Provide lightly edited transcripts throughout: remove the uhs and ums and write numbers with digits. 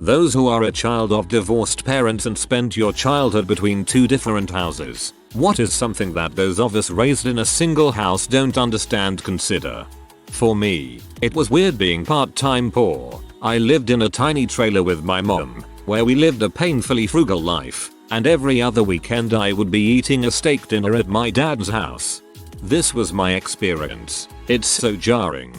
Those who are a child of divorced parents and spent your childhood between two different houses. What is something that those of us raised in a single house don't understand? Consider. For me, it was weird being part-time poor. I lived in a tiny trailer with my mom, where we lived a painfully frugal life, and every other weekend I would be eating a steak dinner at my dad's house. This was my experience. It's so jarring.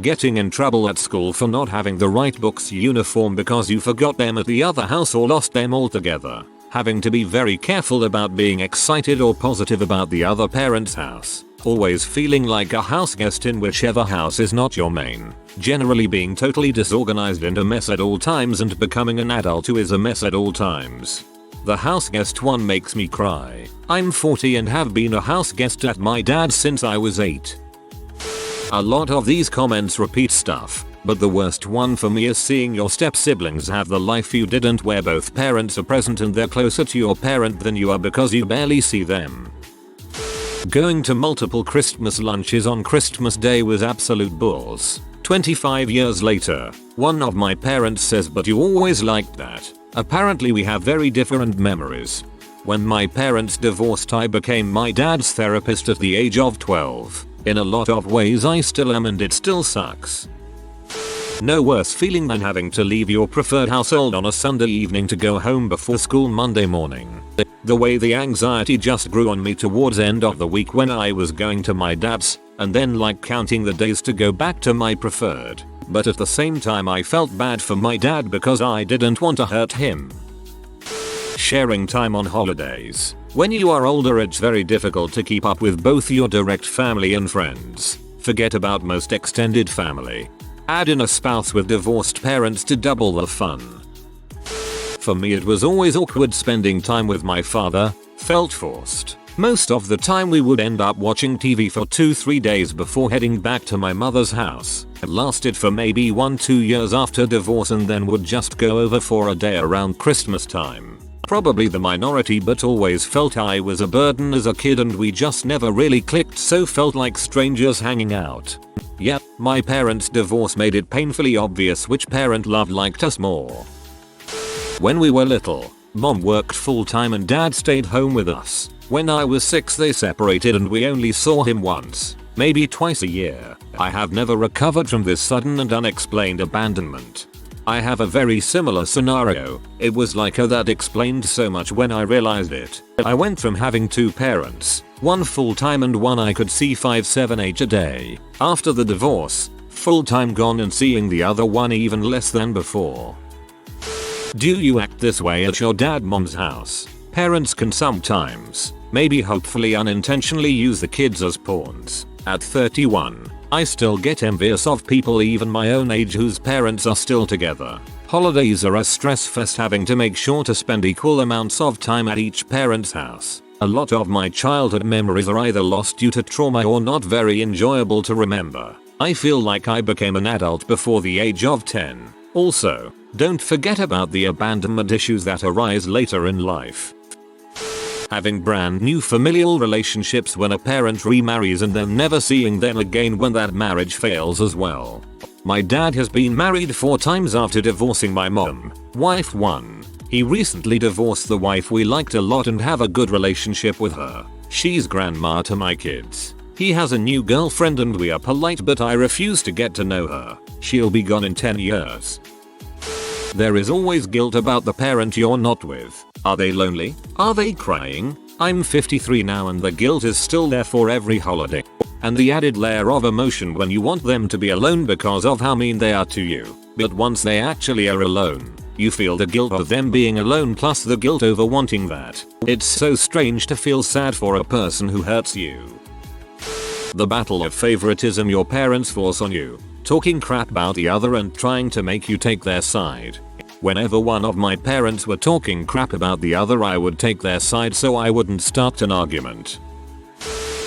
Getting in trouble at school for not having the right books uniform because you forgot them at the other house or lost them altogether. Having to be very careful about being excited or positive about the other parent's house. Always feeling like a house guest in whichever house is not your main. Generally being totally disorganized and a mess at all times, and becoming an adult who is a mess at all times. The house guest one makes me cry. I'm 40 and have been a house guest at my dad's since I was 8. A lot of these comments repeat stuff, but the worst one for me is seeing your step-siblings have the life you didn't, where both parents are present and they're closer to your parent than you are because you barely see them. Going to multiple Christmas lunches on Christmas Day was absolute balls. 25 years later, one of my parents says, "But you always liked that." Apparently we have very different memories. When my parents divorced, I became my dad's therapist at the age of 12. In a lot of ways I still am, and it still sucks. No worse feeling than having to leave your preferred household on a Sunday evening to go home before school Monday morning. The way the anxiety just grew on me towards end of the week when I was going to my dad's, and then like counting the days to go back to my preferred. But at the same time I felt bad for my dad because I didn't want to hurt him. Sharing time on holidays. When you are older, it's very difficult to keep up with both your direct family and friends. Forget about most extended family. Add in a spouse with divorced parents to double the fun. For me it was always awkward spending time with my father, felt forced. Most of the time we would end up watching TV for 2-3 days before heading back to my mother's house. It lasted for maybe 1-2 years after divorce, and then would just go over for a day around Christmas time. Probably the minority, but always felt I was a burden as a kid and we just never really clicked, so felt like strangers hanging out. Yep, my parents' divorce made it painfully obvious which parent liked us more. When we were little, mom worked full-time and dad stayed home with us. When I was 6 they separated and we only saw him once, maybe twice a year. I have never recovered from this sudden and unexplained abandonment. I have a very similar scenario. It was like that explained so much when I realized it. I went from having 2 parents, one full-time and one I could see 5-7-8 a day. After the divorce, full-time gone and seeing the other one even less than before. Do you act this way at your mom's house? Parents can sometimes, maybe hopefully unintentionally, use the kids as pawns. At 31, I still get envious of people even my own age whose parents are still together. Holidays are a stress fest, having to make sure to spend equal amounts of time at each parent's house. A lot of my childhood memories are either lost due to trauma or not very enjoyable to remember. I feel like I became an adult before the age of 10. Also, don't forget about the abandonment issues that arise later in life. Having brand new familial relationships when a parent remarries and then never seeing them again when that marriage fails as well. My dad has been married 4 times after divorcing my mom, wife 1. He recently divorced the wife we liked a lot and have a good relationship with her. She's grandma to my kids. He has a new girlfriend and we are polite, but I refuse to get to know her. She'll be gone in 10 years. There is always guilt about the parent you're not with. Are they lonely? Are they crying? I'm 53 now and the guilt is still there for every holiday. And the added layer of emotion when you want them to be alone because of how mean they are to you. But once they actually are alone, you feel the guilt of them being alone plus the guilt over wanting that. It's so strange to feel sad for a person who hurts you. The battle of favoritism your parents force on you. Talking crap about the other and trying to make you take their side. Whenever one of my parents were talking crap about the other, I would take their side so I wouldn't start an argument.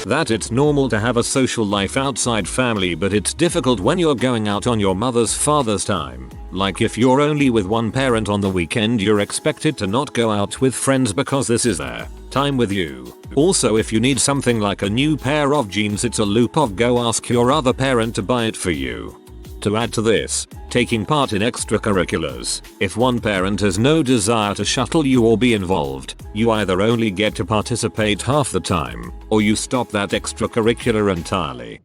That it's normal to have a social life outside family, but it's difficult when you're going out on your father's time. Like if you're only with one parent on the weekend, you're expected to not go out with friends because this is their time with you. Also, if you need something like a new pair of jeans, it's a loop of go ask your other parent to buy it for you. To add to this, taking part in extracurriculars. If one parent has no desire to shuttle you or be involved, you either only get to participate half the time, or you stop that extracurricular entirely.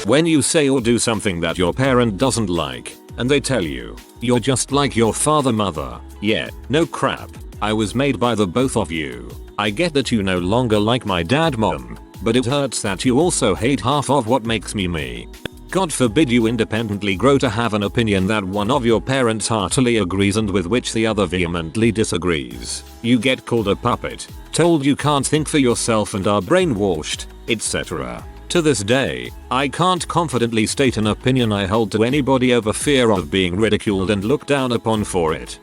When you say or do something that your parent doesn't like, and they tell you, "You're just like your father, mother." Yeah, no crap. I was made by the both of you. I get that you no longer like my dad, mom, but it hurts that you also hate half of what makes me me. God forbid you independently grow to have an opinion that one of your parents heartily agrees and with which the other vehemently disagrees. You get called a puppet, told you can't think for yourself and are brainwashed, etc. To this day, I can't confidently state an opinion I hold to anybody over fear of being ridiculed and looked down upon for it.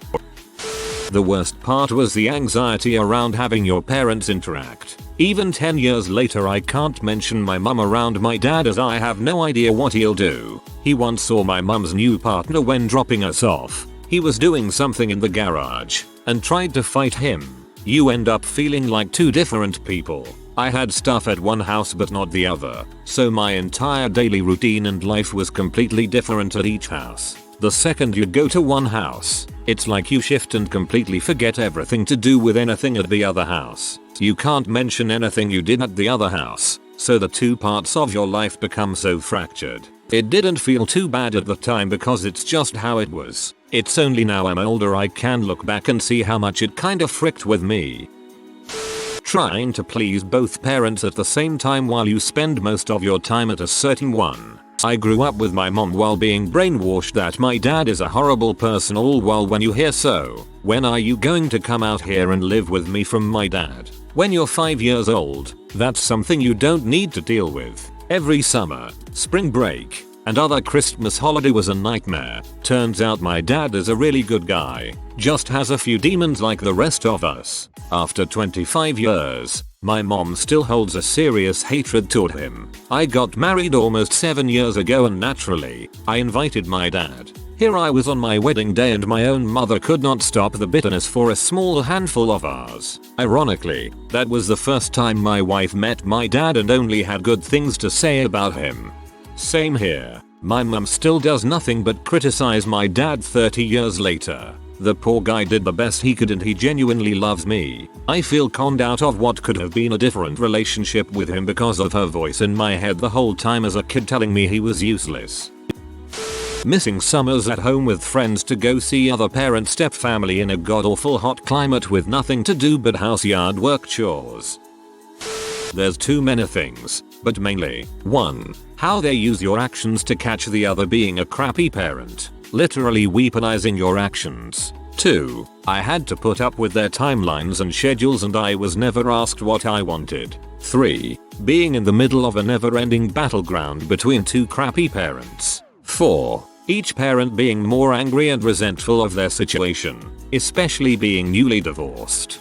The worst part was the anxiety around having your parents interact. Even 10 years later, I can't mention my mum around my dad as I have no idea what he'll do. He once saw my mum's new partner when dropping us off. He was doing something in the garage and tried to fight him. You end up feeling like two different people. I had stuff at one house but not the other, so my entire daily routine and life was completely different at each house. The second you go to one house, it's like you shift and completely forget everything to do with anything at the other house. You can't mention anything you did at the other house, so the two parts of your life become so fractured. It didn't feel too bad at the time because it's just how it was. It's only now I'm older I can look back and see how much it kinda fricked with me. Trying to please both parents at the same time while you spend most of your time at a certain one. I grew up with my mom while being brainwashed that my dad is a horrible person, all while when you hear "So, when are you going to come out here and live with me?" from my dad. When you're 5 years old, that's something you don't need to deal with. Every summer, spring break, and other Christmas holiday was a nightmare. Turns out my dad is a really good guy, just has a few demons like the rest of us. After 25 years, my mom still holds a serious hatred toward him. I got married almost 7 years ago and naturally, I invited my dad. Here I was on my wedding day and my own mother could not stop the bitterness for a small handful of ours. Ironically, that was the first time my wife met my dad and only had good things to say about him. Same here. My mum still does nothing but criticize my dad 30 years later. The poor guy did the best he could and he genuinely loves me. I feel conned out of what could have been a different relationship with him because of her voice in my head the whole time as a kid telling me he was useless. Missing summers at home with friends to go see other parent step family in a god-awful hot climate with nothing to do but houseyard work chores. There's too many things, but mainly, 1. How they use your actions to catch the other being a crappy parent, literally weaponizing your actions. 2. I had to put up with their timelines and schedules and I was never asked what I wanted. 3. Being in the middle of a never-ending battleground between two crappy parents. 4. Each parent being more angry and resentful of their situation, especially being newly divorced.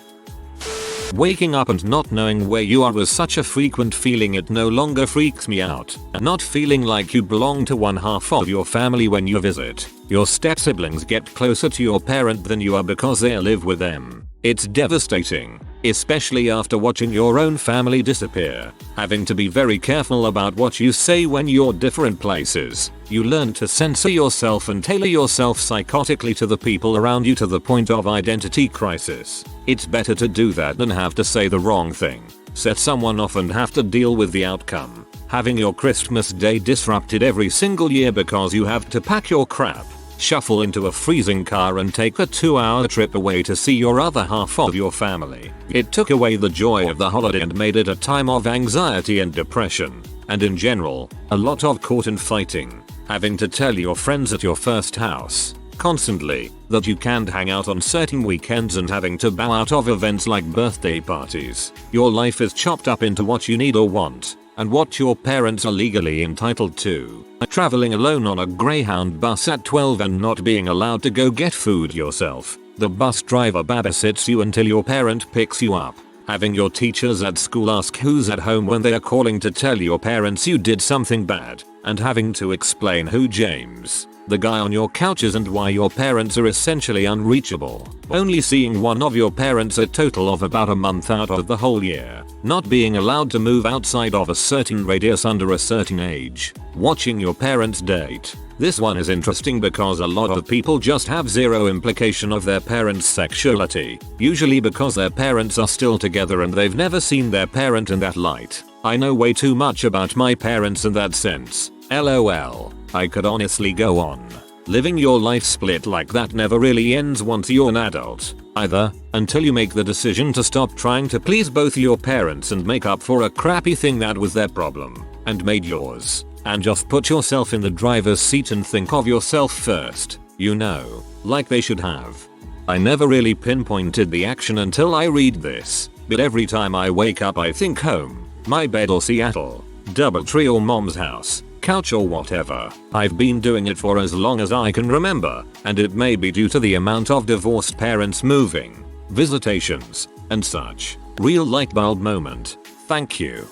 Waking up and not knowing where you are was such a frequent feeling it no longer freaks me out. Not feeling like you belong to one half of your family when you visit. Your step-siblings get closer to your parent than you are because they live with them. It's devastating, especially after watching your own family disappear. Having to be very careful about what you say when you're different places. You learn to censor yourself and tailor yourself psychotically to the people around you to the point of identity crisis. It's better to do that than have to say the wrong thing, set someone off and have to deal with the outcome. Having your Christmas day disrupted every single year because you have to pack your crap, shuffle into a freezing car and take a 2-hour trip away to see your other half of your family. It took away the joy of the holiday and made it a time of anxiety and depression, and in general, a lot of court and fighting. Having to tell your friends at your first house, constantly, that you can't hang out on certain weekends and having to bow out of events like birthday parties. Your life is chopped up into what you need or want, and what your parents are legally entitled to. Traveling alone on a Greyhound bus at 12 and not being allowed to go get food yourself. The bus driver babysits you until your parent picks you up. Having your teachers at school ask who's at home when they are calling to tell your parents you did something bad, and having to explain who James, the guy on your couch is and why your parents are essentially unreachable. Only seeing one of your parents a total of about a month out of the whole year. Not being allowed to move outside of a certain radius under a certain age. Watching your parents date. This one is interesting because a lot of people just have zero implication of their parents' sexuality, usually because their parents are still together and they've never seen their parent in that light. I know way too much about my parents in that sense. LOL. I could honestly go on. Living your life split like that never really ends once you're an adult, either, until you make the decision to stop trying to please both your parents and make up for a crappy thing that was their problem and made yours, and just put yourself in the driver's seat and think of yourself first, you know, like they should have. I never really pinpointed the action until I read this, but every time I wake up I think home, my bed or Seattle, Doubletree or mom's house, couch or whatever. I've been doing it for as long as I can remember, and it may be due to the amount of divorced parents moving, visitations, and such. Real light bulb moment. Thank you.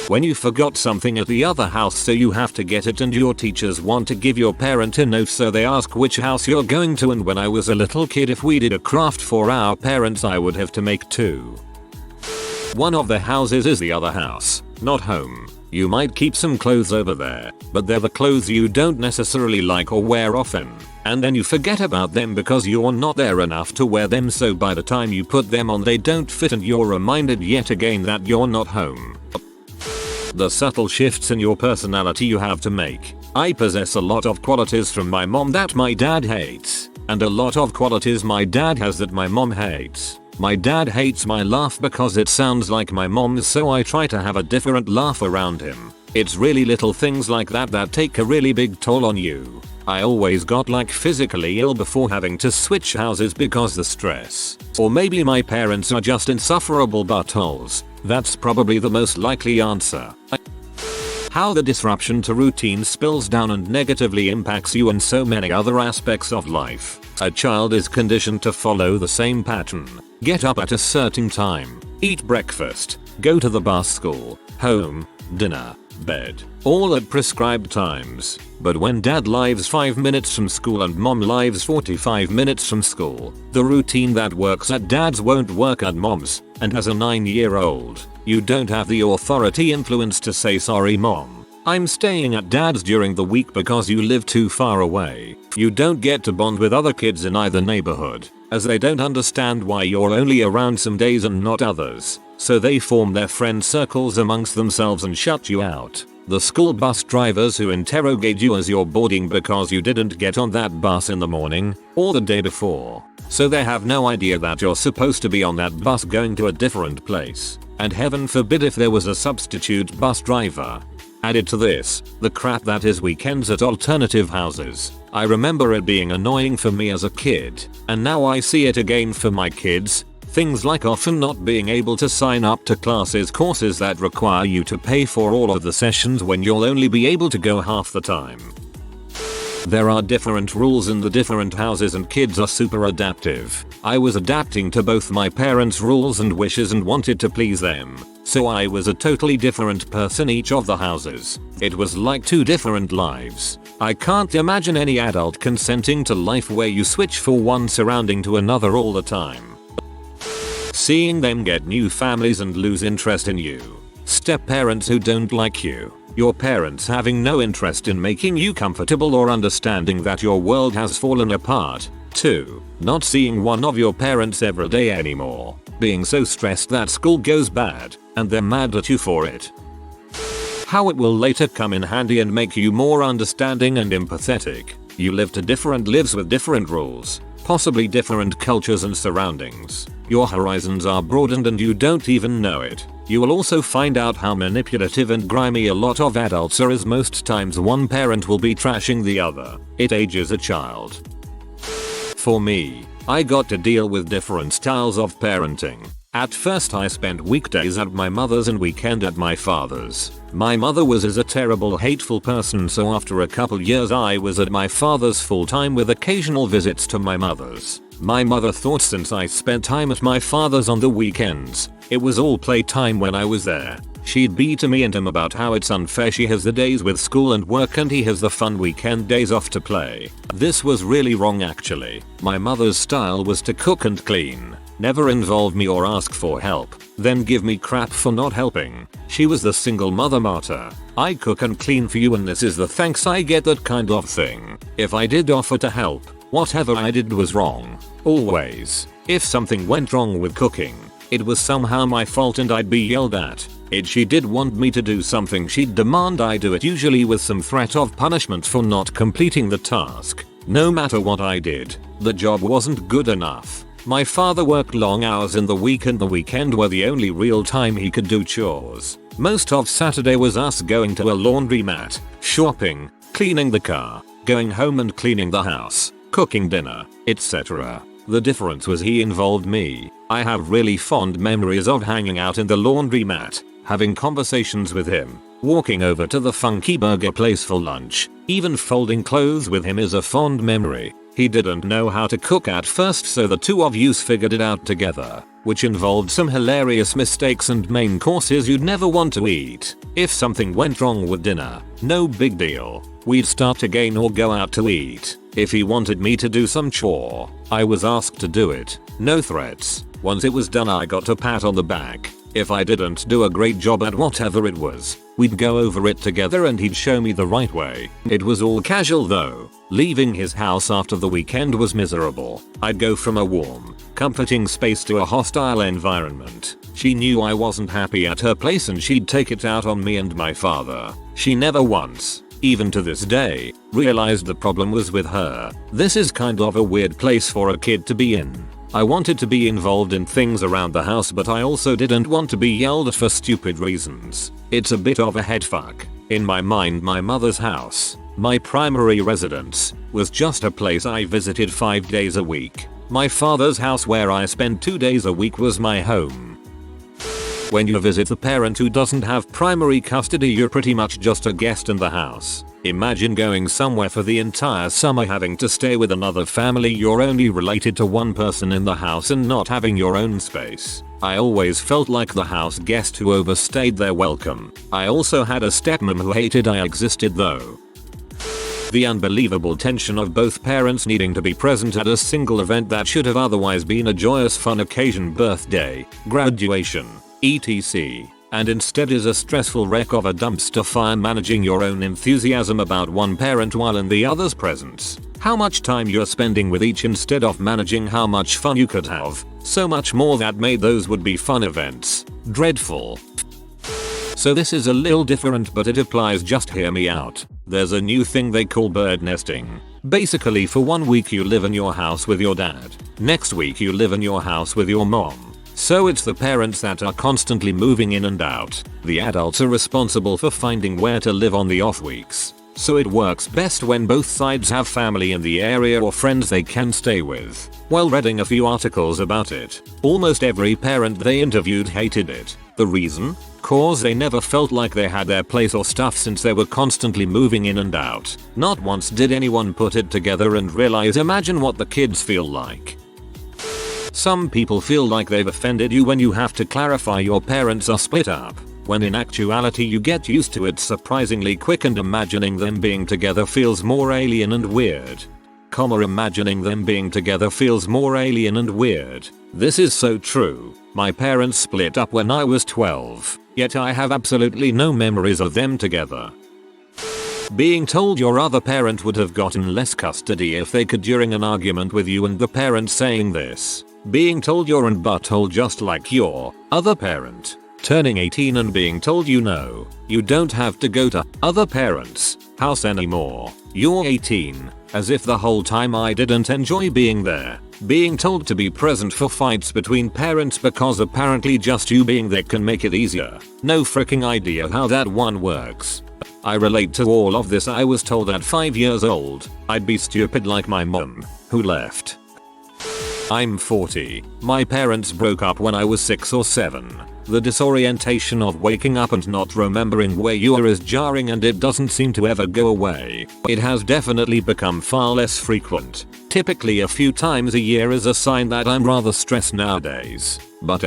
When you forgot something at the other house so you have to get it and your teachers want to give your parent a note so they ask which house you're going to, and when I was a little kid if we did a craft for our parents I would have to make two. One of the houses is the other house, not home. You might keep some clothes over there, but they're the clothes you don't necessarily like or wear often, and then you forget about them because you're not there enough to wear them, so by the time you put them on they don't fit and you're reminded yet again that you're not home. The subtle shifts in your personality you have to make. I possess a lot of qualities from my mom that my dad hates, and a lot of qualities my dad has that my mom hates. My dad hates my laugh because it sounds like my mom's, so I try to have a different laugh around him. It's really little things like that that take a really big toll on you. I always got like physically ill before having to switch houses because the stress. Or maybe my parents are just insufferable buttholes. That's probably the most likely answer. How the disruption to routine spills down and negatively impacts you and so many other aspects of life. A child is conditioned to follow the same pattern. Get up at a certain time, eat breakfast, go to the bus, school, home, dinner, bed, all at prescribed times. But when dad lives 5 minutes from school and mom lives 45 minutes from school, the routine that works at dad's won't work at mom's, and as a 9-year-old, you don't have the authority influence to say sorry mom, I'm staying at dad's during the week because you live too far away. You don't get to bond with other kids in either neighborhood, as they don't understand why you're only around some days and not others, so they form their friend circles amongst themselves and shut you out. The school bus drivers who interrogate you as you're boarding because you didn't get on that bus in the morning or the day before, so they have no idea that you're supposed to be on that bus going to a different place, and heaven forbid if there was a substitute bus driver. Added to this, the crap that is weekends at alternative houses. I remember it being annoying for me as a kid, and now I see it again for my kids. Things like often not being able to sign up to courses that require you to pay for all of the sessions when you'll only be able to go half the time. There are different rules in the different houses and kids are super adaptive. I was adapting to both my parents' rules and wishes and wanted to please them, so I was a totally different person each of the houses. It was like two different lives. I can't imagine any adult consenting to life where you switch from one surrounding to another all the time. Seeing them get new families and lose interest in you. Step parents who don't like you. Your parents having no interest in making you comfortable or understanding that your world has fallen apart. 2. Not seeing one of your parents every day anymore. Being so stressed that school goes bad, and they're mad at you for it. How it will later come in handy and make you more understanding and empathetic. You live to different lives with different rules, possibly different cultures and surroundings. Your horizons are broadened and you don't even know it. You will also find out how manipulative and grimy a lot of adults are, as most times one parent will be trashing the other. It ages a child. For me, I got to deal with different styles of parenting. At first I spent weekdays at my mother's and weekend at my father's. My mother was a terrible hateful person, so after a couple years I was at my father's full time with occasional visits to my mother's. My mother thought since I spent time at my father's on the weekends, it was all playtime when I was there. She'd be to me and him about how it's unfair she has the days with school and work and he has the fun weekend days off to play. This was really wrong actually. My mother's style was to cook and clean. never involve me or ask for help, then give me crap for not helping. She was the single mother martyr. I cook and clean for you and this is the thanks I get, that kind of thing. If I did offer to help, whatever I did was wrong. Always. If something went wrong with cooking, it was somehow my fault and I'd be yelled at. If she did want me to do something, she'd demand I do it, usually with some threat of punishment for not completing the task. No matter what I did, the job wasn't good enough. My father worked long hours in the week and the weekend were the only real time he could do chores. Most of Saturday was us going to a laundromat, shopping, cleaning the car, going home and cleaning the house, cooking dinner, etc. The difference was he involved me. I have really fond memories of hanging out in the laundromat, having conversations with him, walking over to the funky burger place for lunch, even folding clothes with him is a fond memory. He didn't know how to cook at first, so the two of yous figured it out together, which involved some hilarious mistakes and main courses you'd never want to eat. If something went wrong with dinner, no big deal. We'd start again or go out to eat. If he wanted me to do some chore, I was asked to do it. No threats. Once it was done, I got a pat on the back. If I didn't do a great job at whatever it was, we'd go over it together and he'd show me the right way. It was all casual though. Leaving his house after the weekend was miserable. I'd go from a warm, comforting space to a hostile environment. She knew I wasn't happy at her place and she'd take it out on me and my father. She never once, even to this day, realized the problem was with her. This is kind of a weird place for a kid to be in. I wanted to be involved in things around the house, but I also didn't want to be yelled at for stupid reasons. It's a bit of a headfuck. In my mind, my mother's house, my primary residence, was just a place I visited 5 days a week. My father's house, where I spent 2 days a week, was my home. When you visit the parent who doesn't have primary custody, you're pretty much just a guest in the house. Imagine going somewhere for the entire summer, having to stay with another family you're only related to one person in the house, and not having your own space. I always felt like the house guest who overstayed their welcome. I also had a stepmom who hated I existed though. The unbelievable tension of both parents needing to be present at a single event that should have otherwise been a joyous fun occasion, birthday, graduation, etc. And instead is a stressful wreck of a dumpster fire, managing your own enthusiasm about one parent while in the other's presence. How much time you're spending with each instead of managing how much fun you could have. So much more that made those would-be fun events dreadful. So this is a little different, but it applies. Just hear me out. There's a new thing they call bird nesting. Basically, for 1 week you live in your house with your dad. Next week you live in your house with your mom. So it's the parents that are constantly moving in and out. The adults are responsible for finding where to live on the off weeks. So it works best when both sides have family in the area or friends they can stay with. While reading a few articles about it, almost every parent they interviewed hated it. The reason? Cause they never felt like they had their place or stuff since they were constantly moving in and out. Not once did anyone put it together and realize, imagine what the kids feel like. Some people feel like they've offended you when you have to clarify your parents are split up, when in actuality you get used to it surprisingly quick, and imagining them being together feels more alien and weird. Imagining them being together feels more alien and weird. This is so true. My parents split up when I was 12, yet I have absolutely no memories of them together. Being told your other parent would have gotten less custody if they could during an argument with you, and the parent saying this. Being told you're in butthole just like your other parent. Turning 18 and being told you don't have to go to other parents' house anymore. You're 18. As if the whole time I didn't enjoy being there. Being told to be present for fights between parents because apparently just you being there can make it easier. No freaking idea how that one works. I relate to all of this. I was told at 5 years old I'd be stupid like my mom, who left. I'm 40. My parents broke up when I was 6 or 7. The disorientation of waking up and not remembering where you are is jarring, and it doesn't seem to ever go away. It has definitely become far less frequent. Typically a few times a year is a sign that I'm rather stressed nowadays. But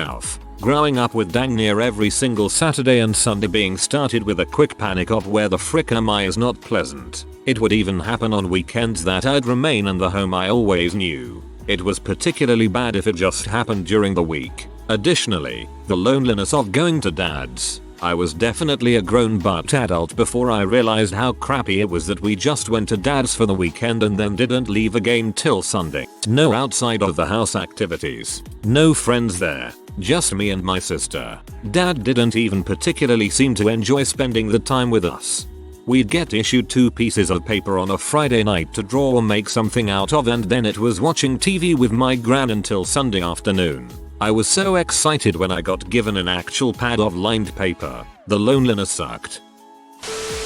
growing up with dang near every single Saturday and Sunday being started with a quick panic of where the frick am I is not pleasant. It would even happen on weekends that I'd remain in the home I always knew. It was particularly bad if it just happened during the week. Additionally, the loneliness of going to dad's. I was definitely a grown but adult before I realized how crappy it was that we just went to dad's for the weekend and then didn't leave again till Sunday. No outside of the house activities. No friends there. Just me and my sister. Dad didn't even particularly seem to enjoy spending the time with us. We'd get issued 2 pieces of paper on a Friday night to draw or make something out of, and then it was watching TV with my gran until Sunday afternoon. I was so excited when I got given an actual pad of lined paper. The loneliness sucked.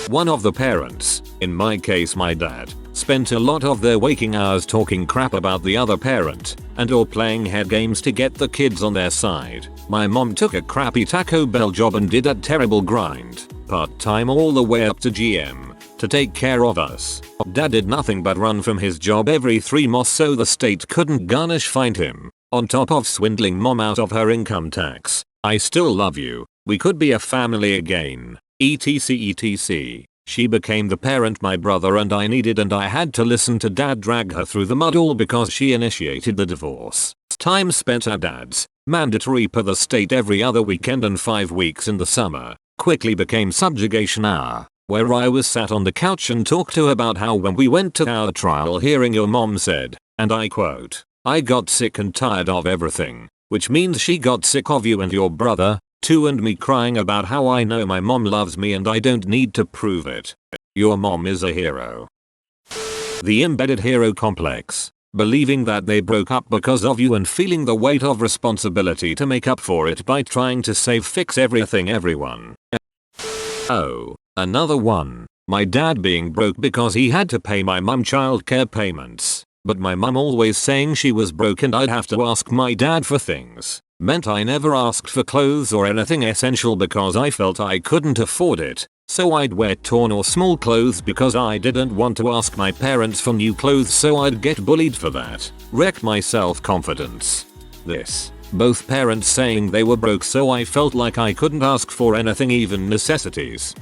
One of the parents, in my case my dad, spent a lot of their waking hours talking crap about the other parent and or playing head games to get the kids on their side. My mom took a crappy Taco Bell job and did a terrible grind, part-time all the way up to GM, to take care of us. Dad did nothing but run from his job every 3 months so the state couldn't find him, on top of swindling mom out of her income tax. I still love you. We could be a family again. etc. She became the parent my brother and I needed, and I had to listen to dad drag her through the mud all because she initiated the divorce. Time spent at dad's, mandatory per the state every other weekend and 5 weeks in the summer, quickly became subjugation hour, where I was sat on the couch and talked to about how when we went to our trial hearing your mom said, and I quote, "I got sick and tired of everything," which means she got sick of you and your brother, too, and me crying about how I know my mom loves me and I don't need to prove it. Your mom is a hero. The embedded hero complex. Believing that they broke up because of you and feeling the weight of responsibility to make up for it by trying to fix everything everyone. Oh, another one. My dad being broke because he had to pay my mum childcare payments. But my mum always saying she was broke and I'd have to ask my dad for things. Meant I never asked for clothes or anything essential because I felt I couldn't afford it. So I'd wear torn or small clothes because I didn't want to ask my parents for new clothes, so I'd get bullied for that. Wrecked my self-confidence. This. Both parents saying they were broke, so I felt like I couldn't ask for anything, even necessities.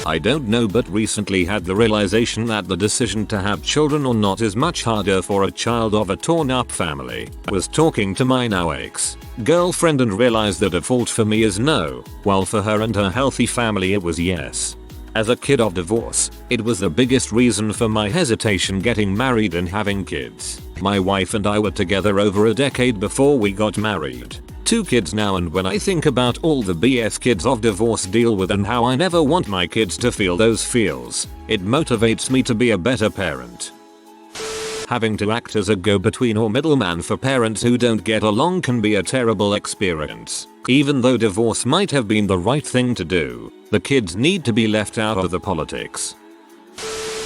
I don't know, but recently had the realization that the decision to have children or not is much harder for a child of a torn up family. Was talking to my now ex-girlfriend and realized the default for me is no, while for her and her healthy family it was yes. As a kid of divorce, it was the biggest reason for my hesitation getting married and having kids. My wife and I were together over a decade before we got married. 2 kids now, and when I think about all the BS kids of divorce deal with and how I never want my kids to feel those feels, it motivates me to be a better parent. Having to act as a go-between or middleman for parents who don't get along can be a terrible experience. Even though divorce might have been the right thing to do, the kids need to be left out of the politics.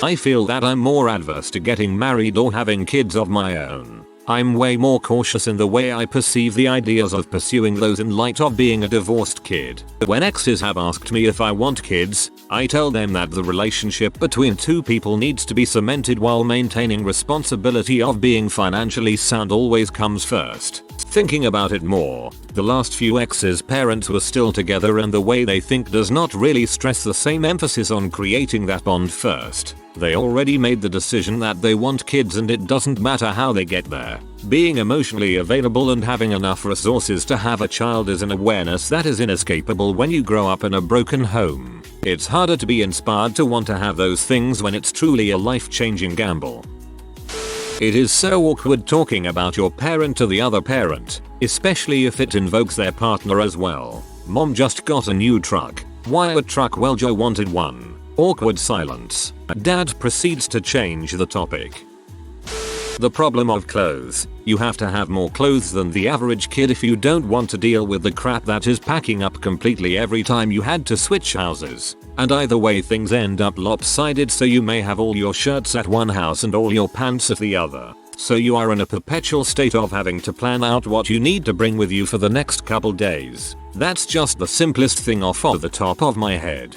I feel that I'm more adverse to getting married or having kids of my own. I'm way more cautious in the way I perceive the ideas of pursuing those in light of being a divorced kid. When exes have asked me if I want kids, I tell them that the relationship between 2 people needs to be cemented while maintaining responsibility of being financially sound always comes first. Thinking about it more, the last few exes' parents were still together and the way they think does not really stress the same emphasis on creating that bond first. They already made the decision that they want kids and it doesn't matter how they get there. Being emotionally available and having enough resources to have a child is an awareness that is inescapable when you grow up in a broken home. It's harder to be inspired to want to have those things when it's truly a life-changing gamble. It is so awkward talking about your parent to the other parent, especially if it invokes their partner as well. Mom just got a new truck. Why a truck? Well, Joe wanted one. Awkward silence. Dad proceeds to change the topic. The problem of clothes. You have to have more clothes than the average kid if you don't want to deal with the crap that is packing up completely every time you had to switch houses. And either way things end up lopsided, so you may have all your shirts at one house and all your pants at the other. So you are in a perpetual state of having to plan out what you need to bring with you for the next couple days. That's just the simplest thing off of the top of my head.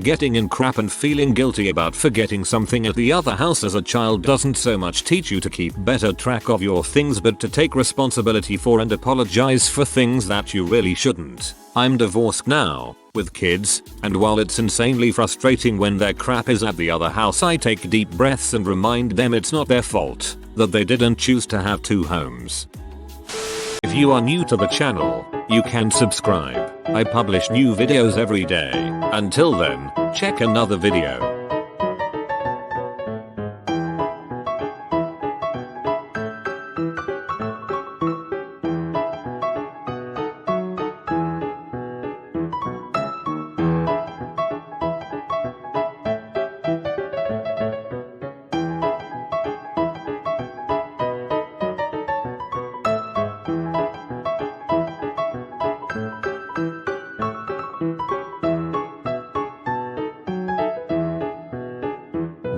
Getting in crap and feeling guilty about forgetting something at the other house as a child doesn't so much teach you to keep better track of your things but to take responsibility for and apologize for things that you really shouldn't. I'm divorced now, with kids, and while it's insanely frustrating when their crap is at the other house, I take deep breaths and remind them it's not their fault, that they didn't choose to have two homes. If you are new to the channel, you can subscribe. I publish new videos every day. Until then, check another video.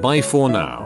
Bye for now.